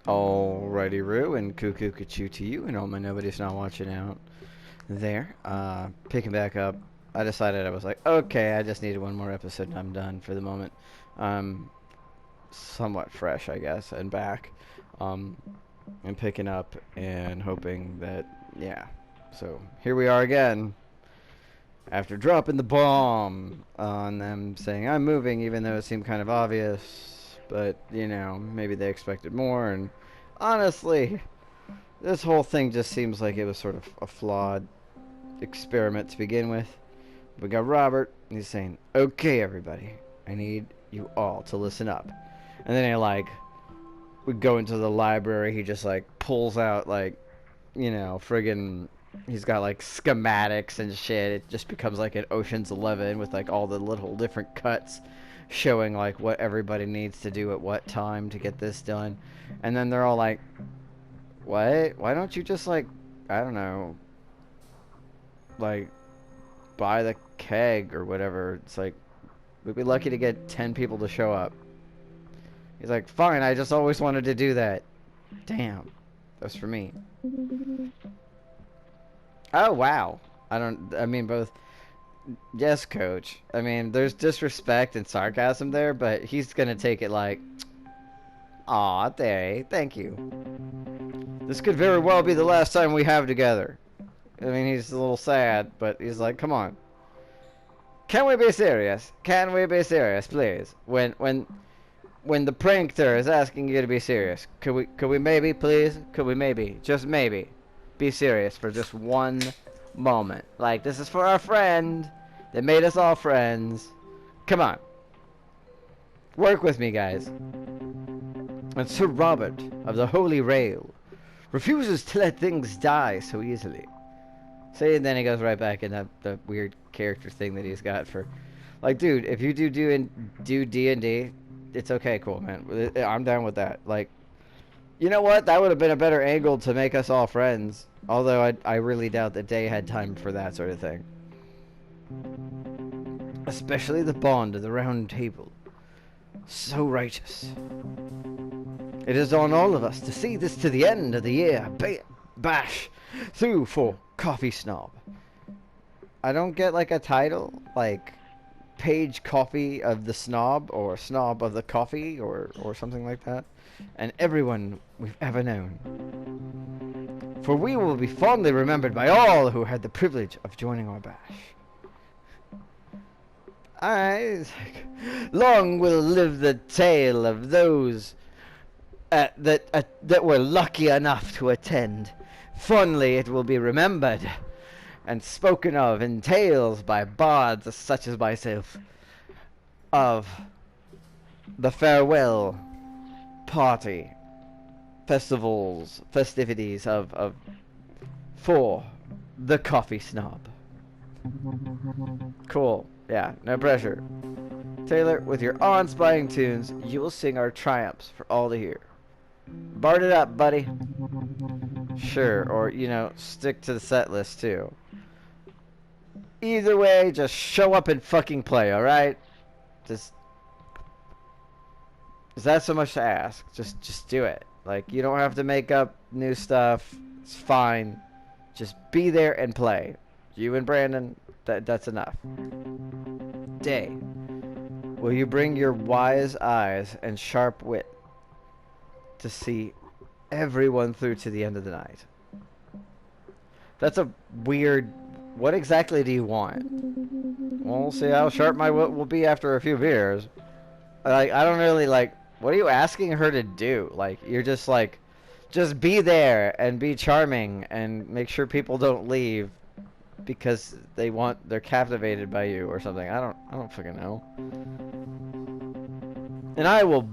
Alrighty, Roo, and cuckoo choo to you, and all my nobody's not watching out there. Picking back up, I decided I was like, okay, I just needed one more episode and I'm done for the moment. Somewhat fresh, I guess, and back. Um, and picking up and hoping that, yeah. So here we are again. After dropping the bomb on them saying I'm moving, even though it seemed kind of obvious, but you know, maybe they expected more. And honestly, this whole thing just seems like it was sort of a flawed experiment to begin with. We got Robert, and he's saying, okay, everybody, I need you all to listen up. And then we go into the library, he just, pulls out, friggin', he's got, schematics and shit. It just becomes like an Ocean's 11 with, all the little different cuts showing, what everybody needs to do at what time to get this done. And then they're all like, what? Why don't you just, I don't know, buy the keg or whatever. It's like, we'd be lucky to get 10 people to show up. He's like, fine, I just always wanted to do that. Damn. That's for me. Oh, wow. I mean, both. Yes, coach. I mean, there's disrespect and sarcasm there, but he's gonna take it like, aw, thank you. This could very well be the last time we have together. I mean, he's a little sad, but he's like, come on. Can we be serious? Can we be serious, please? When the prankster is asking you to be serious, could we maybe, please? Could we maybe, just maybe, be serious for just one moment? Like, this is for our friend that made us all friends. Come on. Work with me, guys. And Sir Robert of the Holy Rail refuses to let things die so easily. See, and then he goes right back in the weird character thing that he's got for, like, dude, if you do D&D, it's okay, cool, man. I'm down with that. Like, you know what? That would have been a better angle to make us all friends. Although I really doubt that Day had time for that sort of thing. Especially the bond of the round table. So righteous. It is on all of us to see this to the end of the year. Bash through for Coffee Snob. I don't get a title like Page Coffee of the Snob or Snob of the Coffee or something like that. And everyone we've ever known. For we will be fondly remembered by all who had the privilege of joining our bash. Long will live the tale of those that were lucky enough to attend. Fondly it will be remembered and spoken of in tales by bards such as myself of the farewell party, festivities of for the Coffee Snob. Cool. Yeah, no pressure. Taylor, with your awe-inspiring tunes, you will sing our triumphs for all to hear. Bard it up, buddy. Sure, or, stick to the set list, too. Either way, just show up and fucking play, alright? Is that so much to ask? Just do it. You don't have to make up new stuff. It's fine. Just be there and play. You and Brandon, that's enough. Day, will you bring your wise eyes and sharp wit to see everyone through to the end of the night? That's a weird... What exactly do you want? Well, we'll see how sharp my wit will be after a few beers. I don't really, what are you asking her to do? You're just just be there and be charming and make sure people don't leave because they're captivated by you or something. I don't fucking know. And I will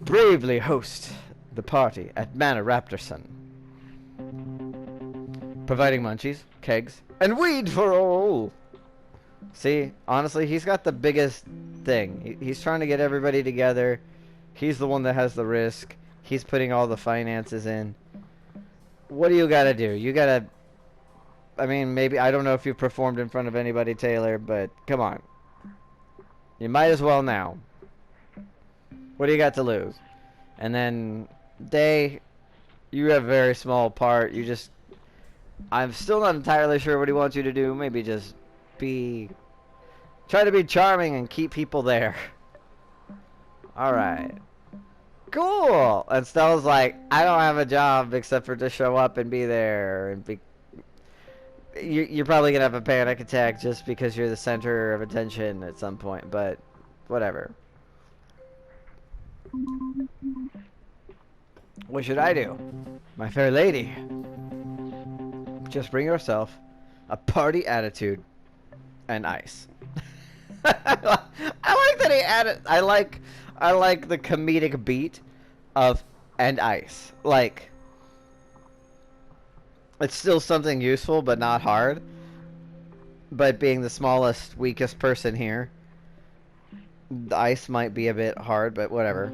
bravely host the party at Manor Raptorson, providing munchies, kegs, and weed for all. See, honestly, he's got the biggest thing. He's trying to get everybody together. He's the one that has the risk. He's putting all the finances in. What do you gotta do? You gotta... I mean, maybe... I don't know if you've performed in front of anybody, Taylor, but come on. You might as well now. What do you got to lose? And then Day, you have a very small part. You just, I'm still not entirely sure what he wants you to do. Maybe just be, try to be charming and keep people there. All right. Cool. And Stella's like, I don't have a job except for to show up and be there and be. You're probably gonna have a panic attack just because you're the center of attention at some point, but whatever. What should I do? My fair lady. Just bring yourself a party attitude and ice. I like that he added. I like the comedic beat of and ice. Like it's still something useful, but not hard. But being the smallest, weakest person here, the ice might be a bit hard, but whatever.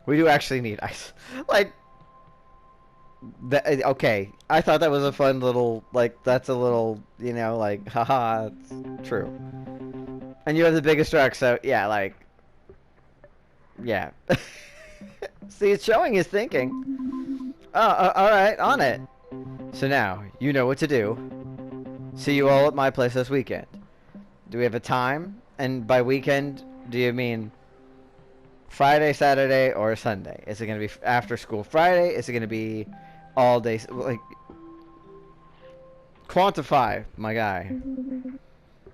We do actually need ice. Like, okay, I thought that was a fun little, like, that's a little, you know, like, haha, it's true. And you have the biggest truck, so, yeah, like, yeah. See, it's showing his thinking. Alright, on it. So now, you know what to do. See you all at my place this weekend. Do we have a time? And by weekend, do you mean Friday, Saturday, or Sunday? Is it going to be after school Friday? Is it going to be all day? Like, quantify, my guy.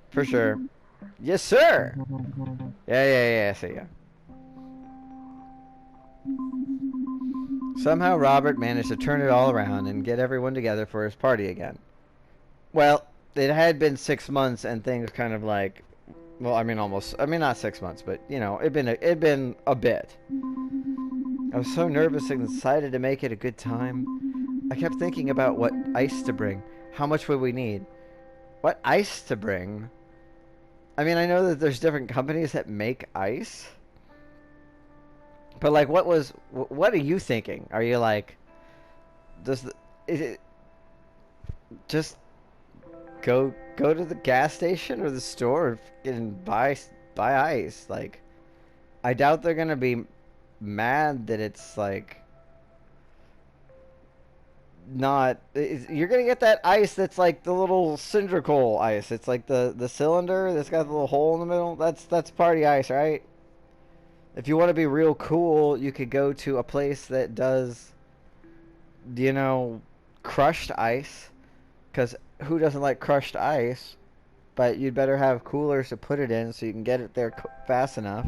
For sure. Yes, sir. Yeah. See ya. Somehow Robert managed to turn it all around and get everyone together for his party again. Well, it had been 6 months and things kind of like, well, I mean almost, I mean not 6 months, but you know, it'd been a bit. I was so nervous and excited to make it a good time. I kept thinking about what ice to bring. How much would we need? What ice to bring? I mean, I know that there's different companies that make ice. But like, what are you thinking? Are you like, is it just go to the gas station or the store and buy ice? Like, I doubt they're gonna be mad that it's like not. You're gonna get that ice that's like the little cylindrical ice. It's like the cylinder that's got the little hole in the middle. That's party ice, right? If you want to be real cool, you could go to a place that does, you know, crushed ice. Because who doesn't like crushed ice? But you'd better have coolers to put it in so you can get it there fast enough.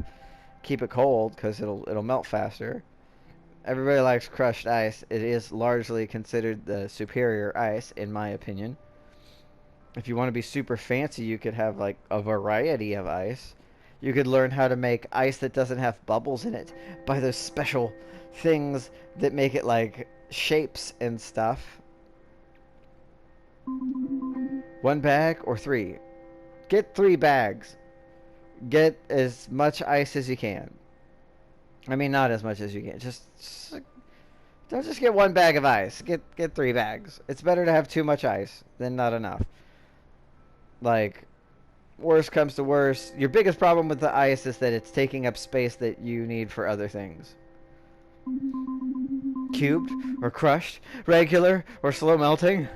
Keep it cold because it'll melt faster. Everybody likes crushed ice. It is largely considered the superior ice, in my opinion. If you want to be super fancy, you could have like a variety of ice. You could learn how to make ice that doesn't have bubbles in it by those special things that make it like shapes and stuff. 1 bag or 3? Get 3 bags. Get as much ice as you can. I mean, not as much as you can. Just don't just get 1 bag of ice. Get 3 bags. It's better to have too much ice than not enough. Like, worst comes to worst, your biggest problem with the ice is that it's taking up space that you need for other things. Cubed or crushed, regular or slow melting.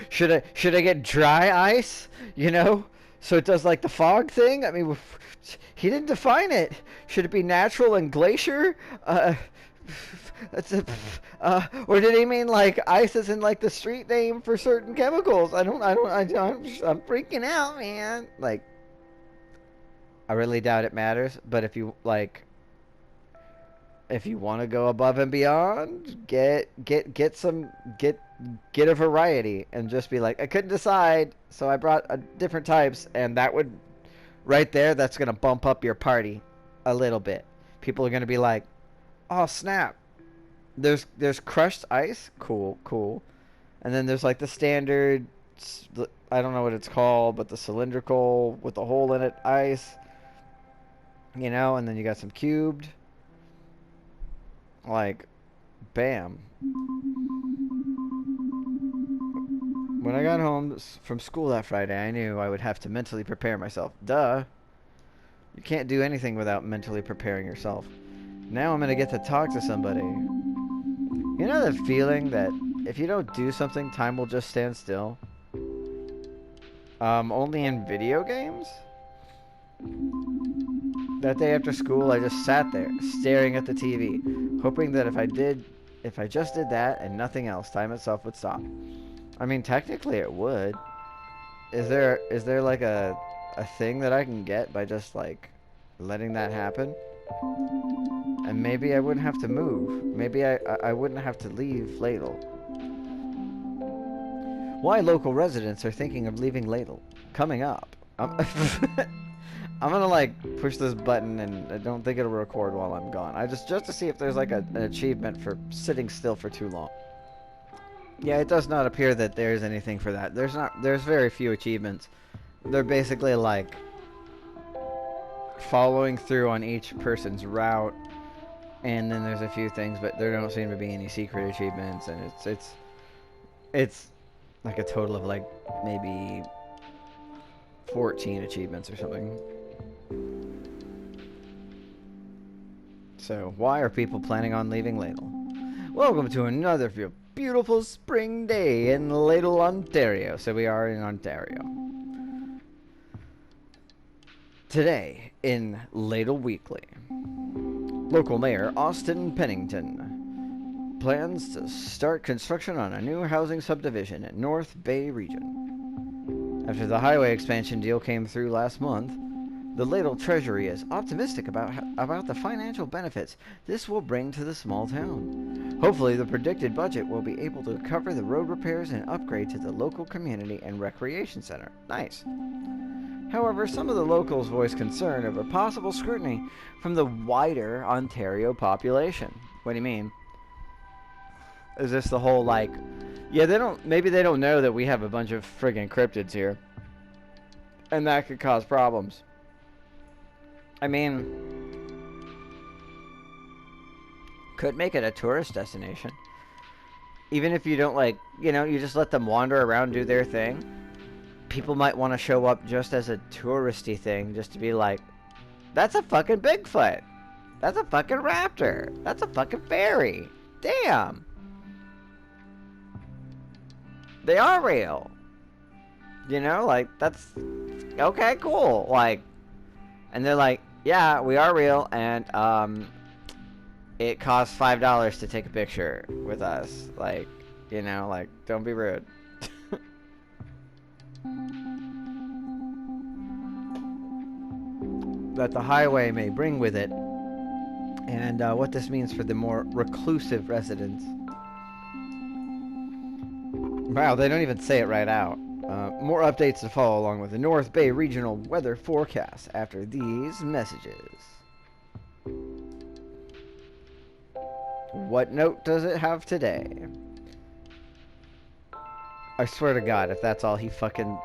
Should I get dry ice? You know, so it does like the fog thing. I mean, he didn't define it. Should it be natural and glacier? Or did he mean like ice is in like the street name for certain chemicals? I'm freaking out, man. Like, I really doubt it matters. But if you like, if you want to go above and beyond, get a variety and just be like, I couldn't decide, so I brought different types, and that would, right there, that's gonna bump up your party a little bit. People are gonna be like, oh snap. There's crushed ice, cool, and then there's like the standard, I don't know what it's called, but the cylindrical with the hole in it ice, you know, and then you got some cubed, like, bam. When I got home from school that Friday, I knew I would have to mentally prepare myself. Duh. You can't do anything without mentally preparing yourself. Now I'm gonna get to talk to somebody. You know the feeling that if you don't do something, time will just stand still? Only in video games? That day after school, I just sat there, staring at the TV, hoping that if I just did that and nothing else, time itself would stop. I mean, technically it would. Is there like a thing that I can get by just like letting that happen? And maybe I wouldn't have to move. Maybe I wouldn't have to leave Ladle. Why local residents are thinking of leaving Ladle. Coming up. I'm gonna like push this button and I don't think it'll record while I'm gone. Just to see if there's like an achievement for sitting still for too long. Yeah, it does not appear that there's anything for that. There's very few achievements. They're basically like following through on each person's route, and then there's a few things, but there don't seem to be any secret achievements, and it's like a total of like maybe 14 achievements or something. So, why are people planning on leaving Ladle? Welcome to another beautiful spring day in Ladle, Ontario. So we are in Ontario. Today in Ladle Weekly. Local Mayor Austin Pennington plans to start construction on a new housing subdivision in North Bay region. After the highway expansion deal came through last month, the Ladle Treasury is optimistic about the financial benefits this will bring to the small town. Hopefully, the predicted budget will be able to cover the road repairs and upgrade to the local community and recreation center. Nice. However, some of the locals voiced concern over possible scrutiny from the wider Ontario population. What do you mean? Is this the whole like, yeah, maybe they don't know that we have a bunch of friggin' cryptids here, and that could cause problems. I mean, could make it a tourist destination. Even if you don't like, you just let them wander around, do their thing. People might want to show up just as a touristy thing, just to be like, that's a fucking Bigfoot. That's a fucking raptor. That's a fucking fairy. Damn. They are real. Like, that's, okay, cool. Like, and they're like, yeah, we are real, and, it costs $5 to take a picture with us. Like, like, don't be rude. That the highway may bring with it, and what this means for the more reclusive residents. Wow, they don't even say it right out. More updates to follow along with the North Bay Regional Weather Forecast after these messages. What note does it have today? I swear to God, if that's all he fucking...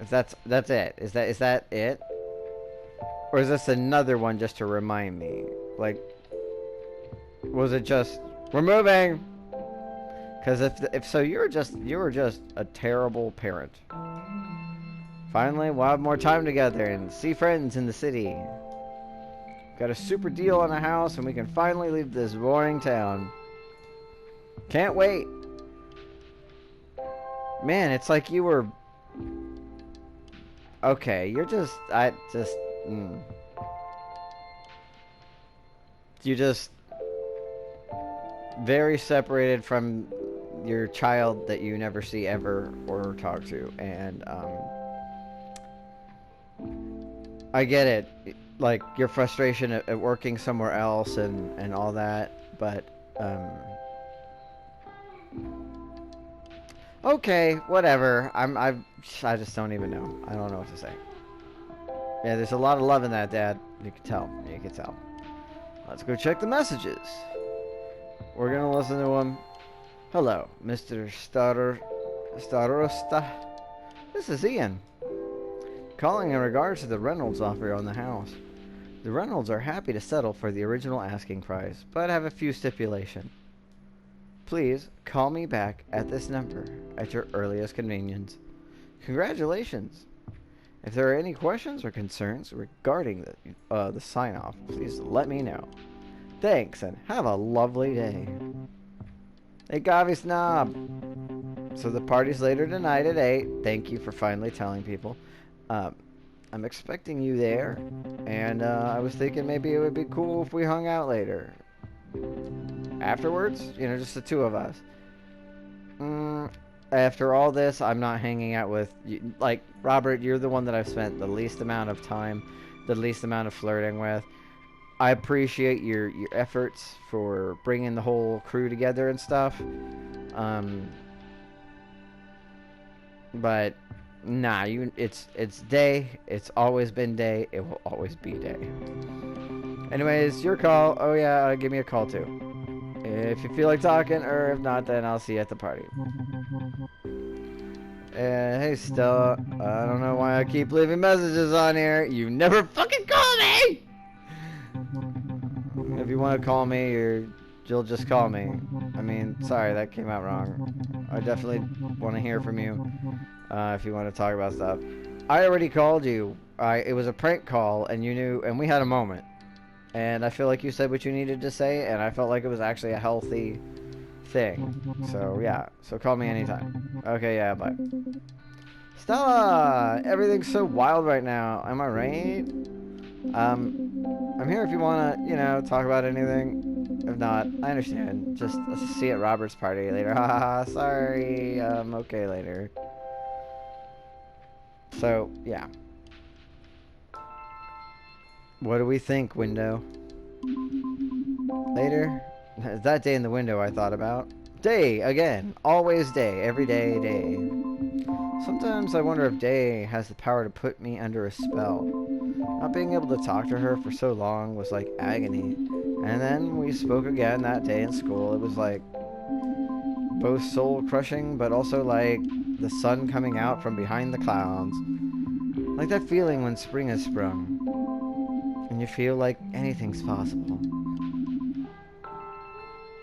If that's it. Is that it? Or is this another one just to remind me? Like, was it just... We're moving! Because if so, you were just a terrible parent. Finally, we'll have more time together and see friends in the city. Got a super deal on a house, and we can finally leave this boring town. Can't wait. Man, it's like you were... Okay, you're just... You just... Very separated from your child that you never see ever or talk to, and I get it, like your frustration at working somewhere else and all that, but okay, whatever. I just don't even know. I don't know what to say. Yeah, there's a lot of love in that, Dad. You can tell. Let's go check the messages. We're gonna listen to him. Hello, Mr. Starosta. This is Ian. Calling in regards to the Reynolds offer on the house. The Reynolds are happy to settle for the original asking price, but have a few stipulations. Please call me back at this number at your earliest convenience. Congratulations. If there are any questions or concerns regarding the sign-off, please let me know. Thanks, and have a lovely day. Hey, Gavi Snob. So the party's later tonight at 8. Thank you for finally telling people. I'm expecting you there, and I was thinking maybe it would be cool if we hung out later. Afterwards? You know, just the two of us. After all this, I'm not hanging out with you. Like, Robert, you're the one that I've spent the least amount of time, the least amount of flirting with. I appreciate your efforts for bringing the whole crew together and stuff. But nah, it's day. It's always been day. It will always be day. Anyways, your call. Oh yeah, give me a call too. If you feel like talking, or if not, then I'll see you at the party. Hey Stella, I don't know why I keep leaving messages on here. You never fucking call me! If you want to call me, you'll just call me. I mean, sorry, that came out wrong. I definitely want to hear from you if you want to talk about stuff. I already called you. It was a prank call, and you knew, and we had a moment. And I feel like you said what you needed to say, and I felt like it was actually a healthy thing. So, yeah. So call me anytime. Okay, yeah, bye. Stella! Everything's so wild right now. Am I right? I'm here if you want to, you know, talk about anything. If not, I understand. Just see you at Robert's party later. Haha, sorry. Okay later. So, yeah. What do we think, window? Later? That day in the window I thought about. Day, again. Always day. Every day, day. Sometimes I wonder if Day has the power to put me under a spell. Not being able to talk to her for so long was like agony. And then we spoke again that day in school. It was like both soul-crushing, but also like the sun coming out from behind the clouds. Like that feeling when spring has sprung. And you feel like anything's possible.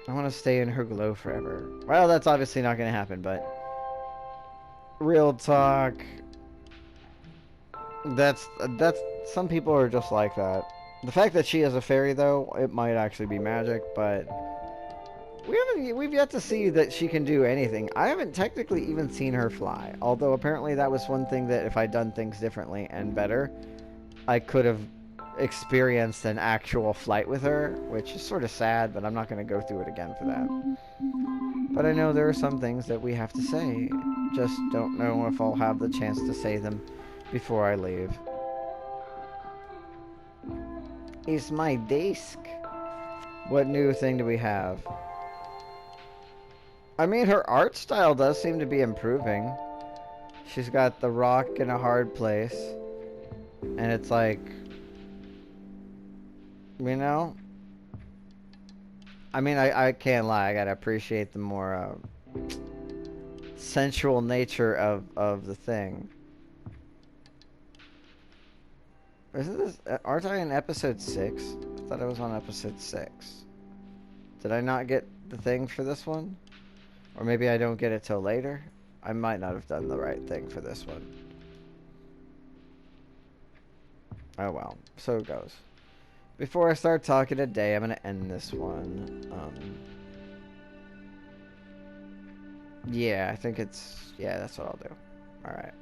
I want to stay in her glow forever. Well, that's obviously not going to happen, but... Real talk. That's some people are just like that. The fact that she is a fairy, though, it might actually be magic, but... We've yet to see that she can do anything. I haven't technically even seen her fly. Although apparently that was one thing that if I'd done things differently and better, I could have experienced an actual flight with her, which is sort of sad, but I'm not going to go through it again for that. But I know there are some things that we have to say. Just don't know if I'll have the chance to say them before I leave. It's my desk. What new thing do we have? I mean, her art style does seem to be improving. She's got the rock in a hard place. And it's like... You know? I mean, I can't lie. I gotta appreciate the more sensual nature of the thing. Isn't this... Aren't I in episode 6? I thought I was on episode 6. Did I not get the thing for this one? Or maybe I don't get it till later? I might not have done the right thing for this one. Oh well. So it goes. Before I start talking today, I'm going to end this one. Yeah, I think it's... Yeah, that's what I'll do. Alright.